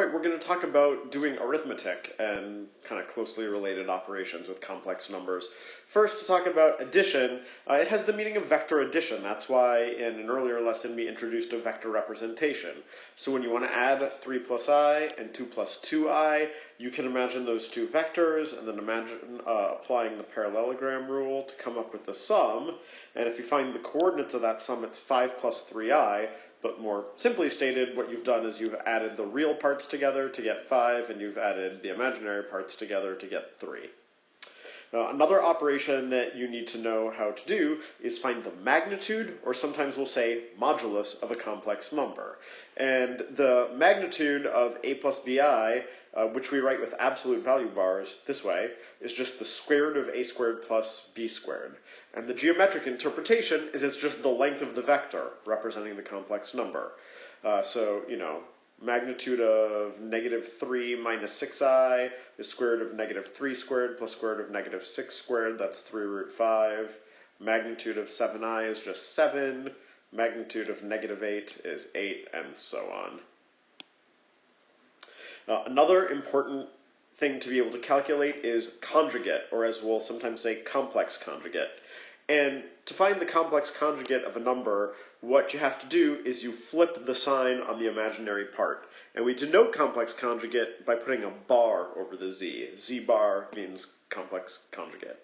Alright, we're going to talk about doing arithmetic and kind of closely related operations with complex numbers. First, to talk about addition, it has the meaning of vector addition. That's why in an earlier lesson we introduced a vector representation. So when you want to add 3 plus I and 2 plus 2I, you can imagine those two vectors and then imagine applying the parallelogram rule to come up with the sum. And if you find the coordinates of that sum, it's 5 plus 3I. But more simply stated, what you've done is you've added the real parts together to get 5, and you've added the imaginary parts together to get 3. Another operation that you need to know how to do is find the magnitude, or sometimes we'll say modulus, of a complex number. And the magnitude of a plus bi, which we write with absolute value bars this way, is just the square root of a squared plus b squared. And the geometric interpretation is it's just the length of the vector representing the complex number. Magnitude of negative 3 minus 6i is square root of negative 3 squared plus square root of negative 6 squared. That's 3 root 5. Magnitude of 7i is just 7. Magnitude of negative 8 is 8, and so on. Another important thing to be able to calculate is conjugate, or as we'll sometimes say, complex conjugate. And to find the complex conjugate of a number, what you have to do is you flip the sign on the imaginary part. And we denote complex conjugate by putting a bar over the z. Z bar means complex conjugate.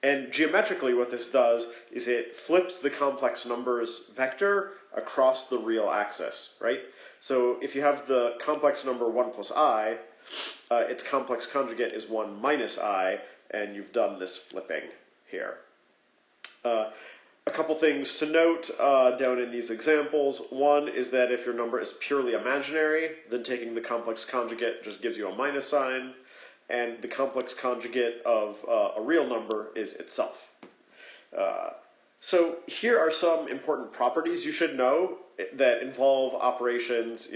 And geometrically what this does is it flips the complex numbers vector across the real axis, right? So if you have the complex number 1 plus I, its complex conjugate is 1 minus I, and you've done this flipping here. A couple things to note down in these examples. One is that if your number is purely imaginary, then taking the complex conjugate just gives you a minus sign, and the complex conjugate of a real number is itself. So here are some important properties you should know that involve operations,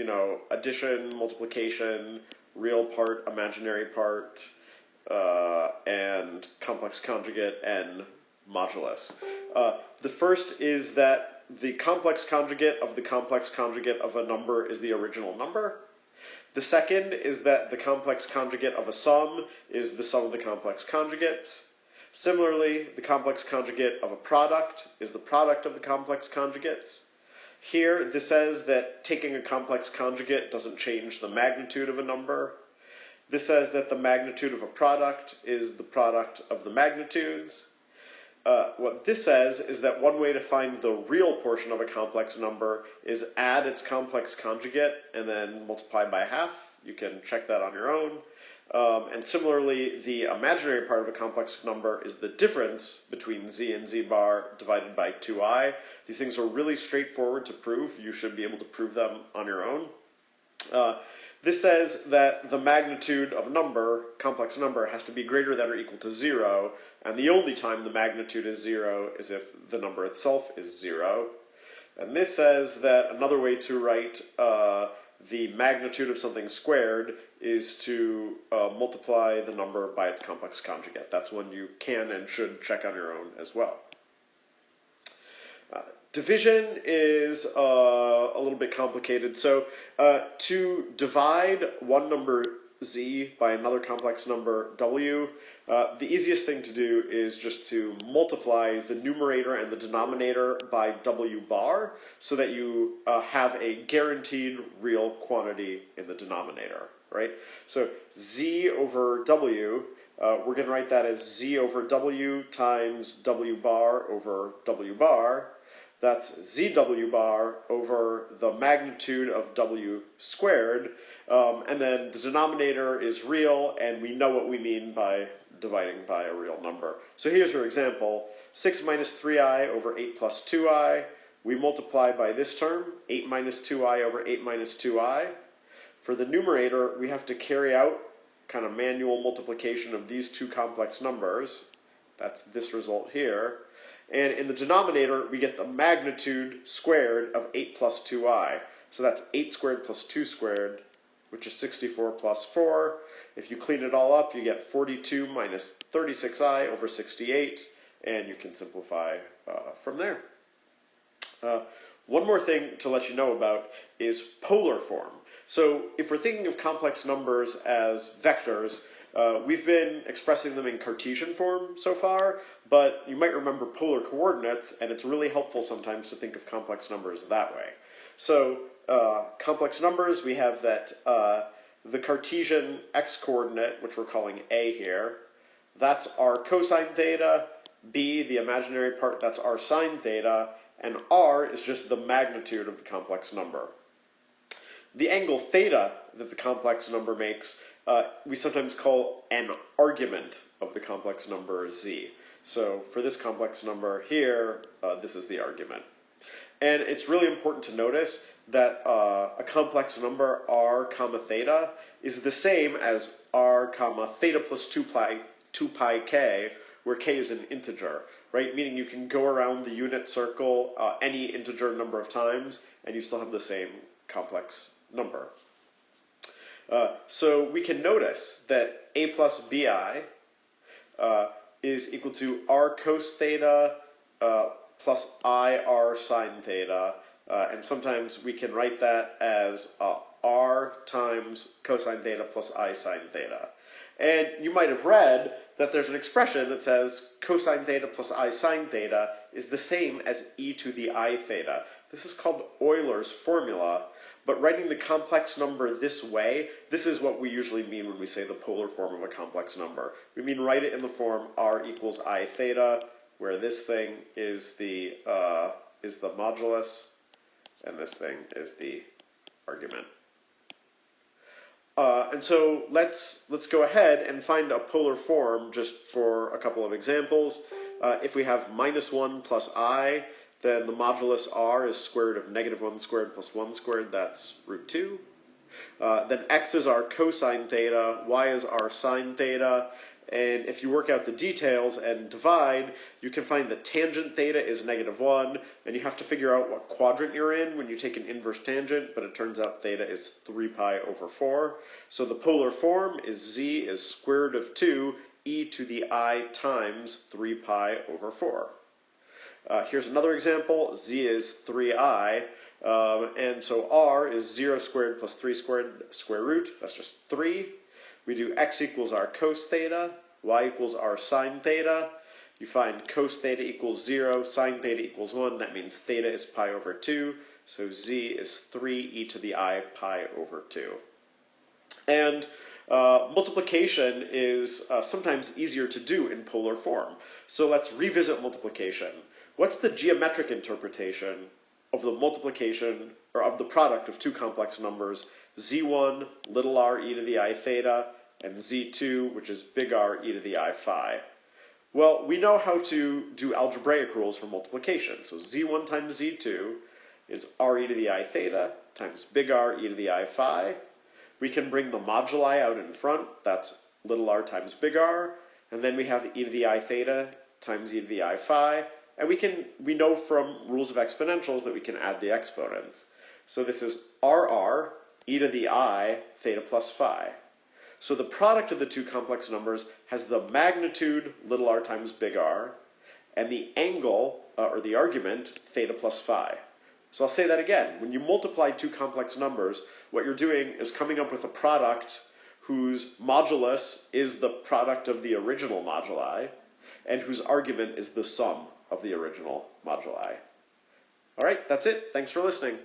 addition, multiplication, real part, imaginary part, and complex conjugate, and modulus. The first is that the complex conjugate of a number is the original number. The second is that the complex conjugate of a sum is the sum of the complex conjugates. Similarly, the complex conjugate of a product is the product of the complex conjugates. Here, this says that taking a complex conjugate doesn't change the magnitude of a number. This says that the magnitude of a product is the product of the magnitudes. What this says is that one way to find the real portion of a complex number is add its complex conjugate and then multiply by half. You can check that on your own. And similarly, the imaginary part of a complex number is the difference between z and z bar divided by 2i. These things are really straightforward to prove. You should be able to prove them on your own. This says that the magnitude of a number, complex number, has to be greater than or equal to 0, and the only time the magnitude is 0 is if the number itself is 0. And this says that another way to write the magnitude of something squared is to multiply the number by its complex conjugate. That's one you can and should check on your own as well. Division is a little bit complicated. So to divide one number z by another complex number w, the easiest thing to do is just to multiply the numerator and the denominator by w bar so that you have a guaranteed real quantity in the denominator, right? So z over w, we're going to write that as z over w times w bar over w bar. That's zw bar over the magnitude of w squared, and then the denominator is real, and we know what we mean by dividing by a real number. So here's your example. 6 minus 3i over 8 plus 2i. We multiply by this term, 8 minus 2i over 8 minus 2i. For the numerator, we have to carry out kind of manual multiplication of these two complex numbers. That's this result here. And in the denominator, we get the magnitude squared of 8 plus 2i. So that's 8 squared plus 2 squared, which is 64 plus 4. If you clean it all up, you get 42 minus 36i over 68, and you can simplify from there. One more thing to let you know about is polar form. So if we're thinking of complex numbers as vectors, we've been expressing them in Cartesian form so far, but you might remember polar coordinates, and it's really helpful sometimes to think of complex numbers that way. So complex numbers, we have that the Cartesian x-coordinate, which we're calling a here, that's our cosine theta, b, the imaginary part, that's our sine theta, and r is just the magnitude of the complex number. The angle theta that the complex number makes, we sometimes call an argument of the complex number z. So for this complex number here, this is the argument. And it's really important to notice that a complex number r comma theta is the same as r comma theta plus 2 pi k, where k is an integer, right? Meaning you can go around the unit circle any integer number of times, and you still have the same complex number. So we can notice that a plus bi is equal to r cos theta plus I r sine theta, and sometimes we can write that as r times cosine theta plus I sine theta. And you might have read that there's an expression that says cosine theta plus I sine theta is the same as e to the I theta. This is called Euler's formula, but writing the complex number this way, this is what we usually mean when we say the polar form of a complex number. We mean write it in the form r equals I theta, where this thing is the modulus, and this thing is the argument. And so let's go ahead and find a polar form just for a couple of examples. If we have -1 plus I, then the modulus r is square root of -1 squared plus 1 squared, that's root 2. Then x is our cosine theta, y is our sine theta, and if you work out the details and divide, you can find that tangent theta is -1, and you have to figure out what quadrant you're in when you take an inverse tangent, but it turns out theta is 3 pi over 4. So the polar form is z is square root of 2 e to the I times 3 pi over 4. Here's another example. Z is 3i, and so r is 0 squared plus 3 squared square root. That's just 3. We do x equals our cos theta, y equals our sine theta. You find cos theta equals 0, sine theta equals 1. That means theta is pi over 2. So z is 3 e to the I pi over 2. And multiplication is sometimes easier to do in polar form. So let's revisit multiplication. What's the geometric interpretation of the multiplication, or of the product of two complex numbers, z1, little r e to the I theta, and z2, which is big R e to the I phi? Well, we know how to do algebraic rules for multiplication. So z1 times z2 is r e to the I theta times big R e to the I phi. We can bring the moduli out in front. That's little r times big R. And then we have e to the I theta times e to the I phi. And we know from rules of exponentials that we can add the exponents. So this is rr e to the I theta plus phi. So the product of the two complex numbers has the magnitude little r times big R, and the angle, or the argument, theta plus phi. So I'll say that again. When you multiply two complex numbers, what you're doing is coming up with a product whose modulus is the product of the original moduli, and whose argument is the sum of the original moduli. All right, that's it. Thanks for listening.